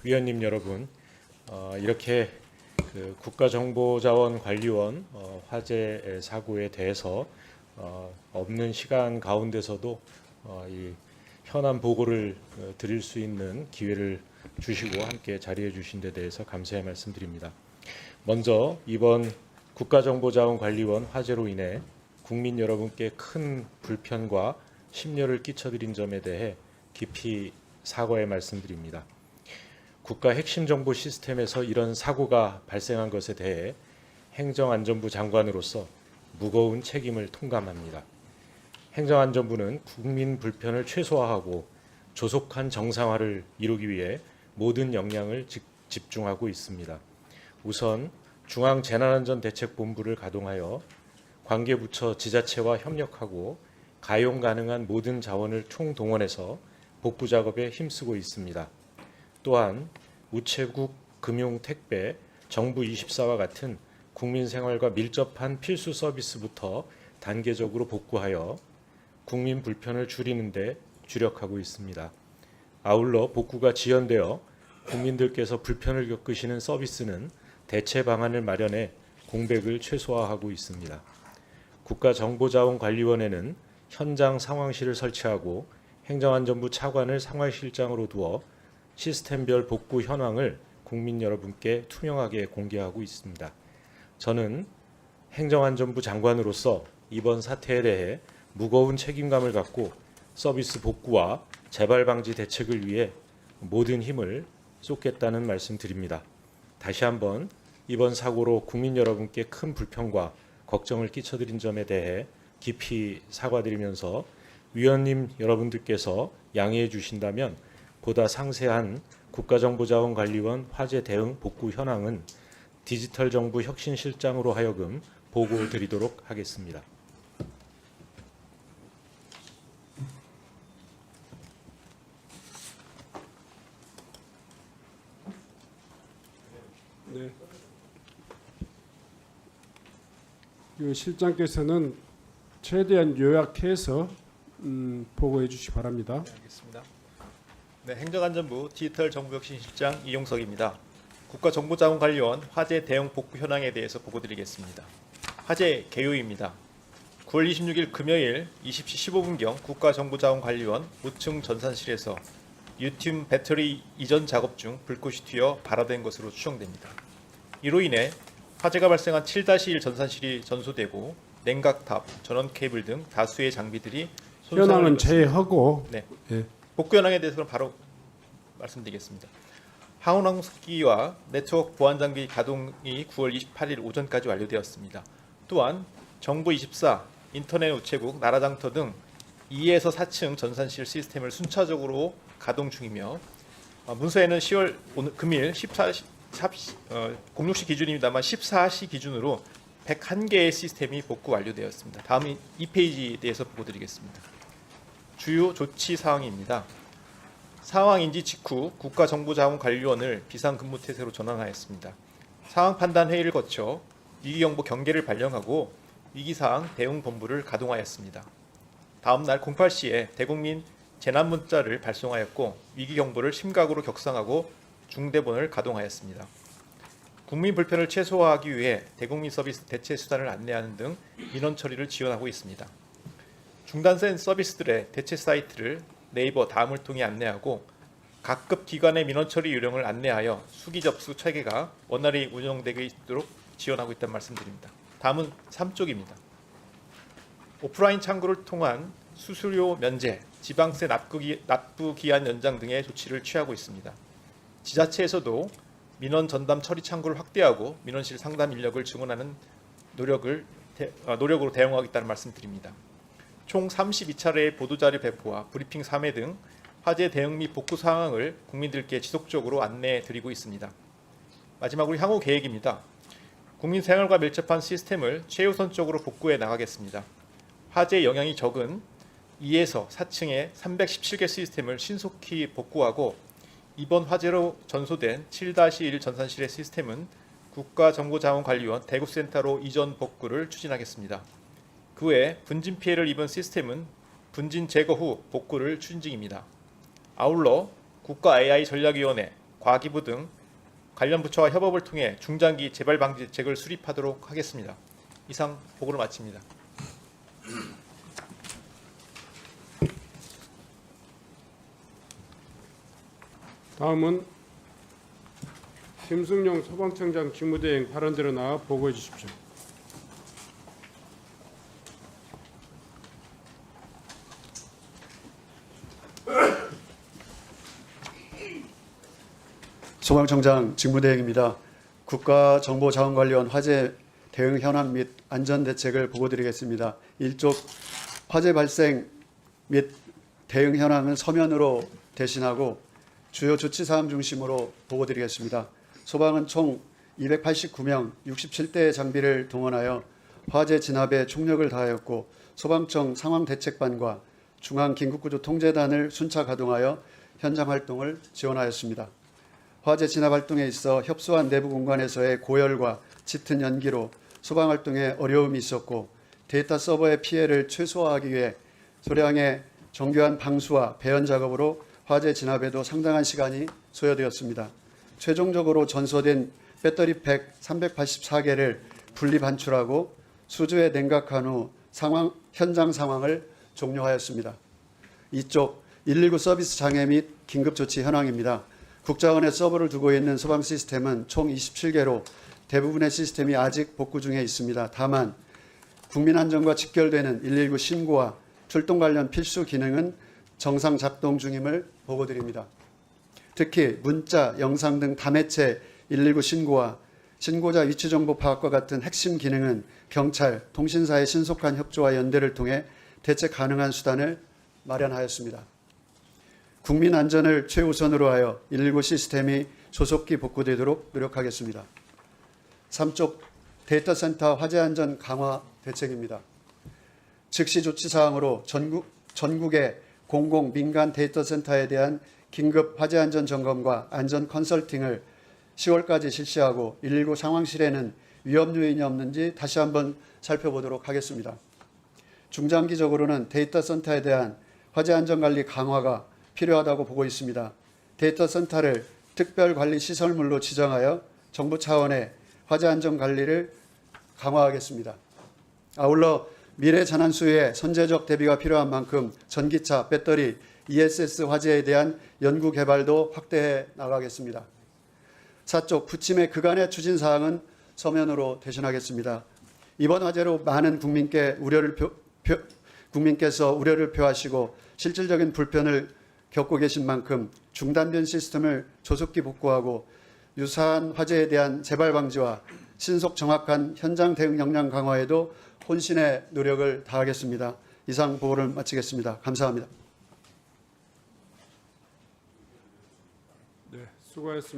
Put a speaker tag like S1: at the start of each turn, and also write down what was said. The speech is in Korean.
S1: 위원님 여러분, 이렇게 국가정보자원관리원 화재 사고에 대해서 없는 시간 가운데서도 이 현안 보고를 드릴 수 있는 기회를 주시고 함께 자리해 주신 데 대해서 감사의 말씀드립니다. 먼저 이번 국가정보자원관리원 화재로 인해 국민 여러분께 큰 불편과 심려를 끼쳐드린 점에 대해 깊이 사과의 말씀드립니다. 국가 핵심 정보 시스템에서 이런 사고가 발생한 것에 대해 행정안전부 장관으로서 무거운 책임을 통감합니다. 행정안전부는 국민 불편을 최소화하고 조속한 정상화를 이루기 위해 모든 역량을 집중하고 있습니다. 우선 중앙재난안전대책본부를 가동하여 관계부처 지자체와 협력하고 가용 가능한 모든 자원을 총동원해서 복구 작업에 힘쓰고 있습니다. 또한 우체국, 금융, 택배, 정부24와 같은 국민 생활과 밀접한 필수 서비스부터 단계적으로 복구하여 국민 불편을 줄이는 데 주력하고 있습니다. 아울러 복구가 지연되어 국민들께서 불편을 겪으시는 서비스는 대체 방안을 마련해 공백을 최소화하고 있습니다. 국가정보자원관리원에는 현장 상황실을 설치하고 행정안전부 차관을 상황실장으로 두어 시스템별 복구 현황을 국민 여러분께 투명하게 공개하고 있습니다. 저는 행정안전부 장관으로서 이번 사태에 대해 무거운 책임감을 갖고 서비스 복구와 재발 방지 대책을 위해 모든 힘을 쏟겠다는 말씀드립니다. 다시 한번 이번 사고로 국민 여러분께 큰 불편과 걱정을 끼쳐드린 점에 대해 깊이 사과드리면서 위원님 여러분들께서 양해해 주신다면 보다 상세한 국가정보자원관리원 화재 대응 복구 현황은 디지털정부 혁신실장으로 하여금 보고 드리도록 하겠습니다.
S2: 네. 그 실장께서는 최대한 요약해서 보고해 주시기 바랍니다.
S3: 네, 알겠습니다. 네, 행정안전부 디지털정부혁신실장 이용석입니다. 국가정보자원관리원 화재 대응 복구 현황에 대해서 보고드리겠습니다. 화재 개요입니다. 9월 26일 금요일 20시 15분경 국가정보자원관리원 5층 전산실에서 리튬 배터리 이전 작업 중 불꽃이 튀어 발화된 것으로 추정됩니다. 이로 인해 화재가 발생한 7-1 전산실이 전소되고 냉각탑, 전원 케이블 등 다수의 장비들이
S2: 현황은 제외하고
S3: 네.
S2: 예.
S3: 복구 현황에 대해서는 바로 말씀드리겠습니다. 항온항습기와 네트워크 보안 장비 가동이 9월 28일 오전까지 완료되었습니다. 또한 정부24, 인터넷 우체국, 나라장터 등 2에서 4층 전산실 시스템을 순차적으로 가동 중이며 문서에는 10월 오늘 금일 06시 기준입니다만 14시 기준으로 101개의 시스템이 복구 완료되었습니다. 다음 2페이지에 대해서 보고드리겠습니다. 주요 조치 사항입니다. 상황 인지 직후 국가정보자원관리원을 비상근무태세로 전환하였습니다. 상황 판단 회의를 거쳐 위기경보 경계를 발령하고 위기사항 대응본부를 가동하였습니다. 다음 날 08시에 대국민 재난문자를 발송하였고 위기경보를 심각으로 격상하고 중대본을 가동하였습니다. 국민 불편을 최소화하기 위해 대국민 서비스 대체 수단을 안내하는 등 민원 처리를 지원하고 있습니다. 중단된 서비스들의 대체 사이트를 네이버 다음을 통해 안내하고 각급 기관의 민원 처리 요령을 안내하여 수기 접수 체계가 원활히 운영되게 있도록 지원하고 있다는 말씀드립니다. 다음은 3쪽입니다. 오프라인 창구를 통한 수수료 면제, 지방세 납부 기한 연장 등의 조치를 취하고 있습니다. 지자체에서도 민원 전담 처리 창구를 확대하고 민원실 상담 인력을 증원하는 노력으로 대응하겠다는 말씀드립니다. 총 32차례의 보도자료 배포와 브리핑 3회 등 화재 대응 및 복구 상황을 국민들께 지속적으로 안내해 드리고 있습니다. 마지막으로 향후 계획입니다. 국민 생활과 밀접한 시스템을 최우선적으로 복구해 나가겠습니다. 화재 영향이 적은 2에서 4층의 317개 시스템을 신속히 복구하고 이번 화재로 전소된 7-1 전산실의 시스템은 국가정보자원관리원 대구센터로 이전 복구를 추진하겠습니다. 그 외 분진 피해를 입은 시스템은 분진 제거 후 복구를 추진 중입니다. 아울러 국가 AI 전략위원회, 과기부 등 관련 부처와 협업을 통해 중장기 재발 방지 대책을 수립하도록 하겠습니다. 이상 보고를 마칩니다.
S2: 다음은 김승용 소방청장 직무대행 발언대로 나와 보고해 주십시오.
S4: 소방청장 직무대행입니다. 국가정보자원관리원 화재 대응 현황 및 안전 대책을 보고드리겠습니다. 1쪽 화재 발생 및 대응 현황은 서면으로 대신하고 주요 조치 사항 중심으로 보고드리겠습니다. 소방은 총 289명 67대의 장비를 동원하여 화재 진압에 총력을 다하였고 소방청 상황대책반과 중앙긴급구조통제단을 순차 가동하여 현장 활동을 지원하였습니다. 화재 진압 활동에 있어 협소한 내부 공간에서의 고열과 짙은 연기로 소방 활동에 어려움이 있었고 데이터 서버의 피해를 최소화하기 위해 소량의 정교한 방수와 배연 작업으로 화재 진압에도 상당한 시간이 소요되었습니다. 최종적으로 전소된 배터리팩 384개를 분리 반출하고 수주에 냉각한 후 현장 상황을 종료하였습니다. 이쪽 119 서비스 장애 및 긴급조치 현황입니다. 국자원에 서버를 두고 있는 소방 시스템은 총 27개로 대부분의 시스템이 아직 복구 중에 있습니다. 다만 국민안전과 직결되는 119 신고와 출동 관련 필수 기능은 정상 작동 중임을 보고드립니다. 특히 문자, 영상 등 다매체 119 신고와 신고자 위치 정보 파악과 같은 핵심 기능은 경찰, 통신사의 신속한 협조와 연대를 통해 대체 가능한 수단을 마련하였습니다. 국민 안전을 최우선으로 하여 119 시스템이 조속히 복구되도록 노력하겠습니다. 3쪽 데이터 센터 화재 안전 강화 대책입니다. 즉시 조치 사항으로 전국의 공공 민간 데이터 센터에 대한 긴급 화재 안전 점검과 안전 컨설팅을 10월까지 실시하고 119 상황실에는 위험 요인이 없는지 다시 한번 살펴보도록 하겠습니다. 중장기적으로는 데이터 센터에 대한 화재 안전 관리 강화가 필요하다고 보고 있습니다. 데이터 센터를 특별관리 시설물로 지정하여 정부 차원의 화재 안전 관리를 강화하겠습니다. 아울러 미래 재난 수혜에 선제적 대비가 필요한 만큼 전기차, 배터리, ESS 화재에 대한 연구 개발도 확대해 나가겠습니다. 4쪽 부침의 그간의 추진 사항은 서면으로 대신하겠습니다. 이번 화재로 많은 국민께서 우려를 표하시고 실질적인 불편을 겪고 계신 만큼 중단된 시스템을 조속히 복구하고 유사한 화재에 대한 재발 방지와 신속 정확한 현장 대응 역량 강화에도 혼신의 노력을 다하겠습니다. 이상 보고를 마치겠습니다. 감사합니다.
S2: 네, 수고하셨습니다.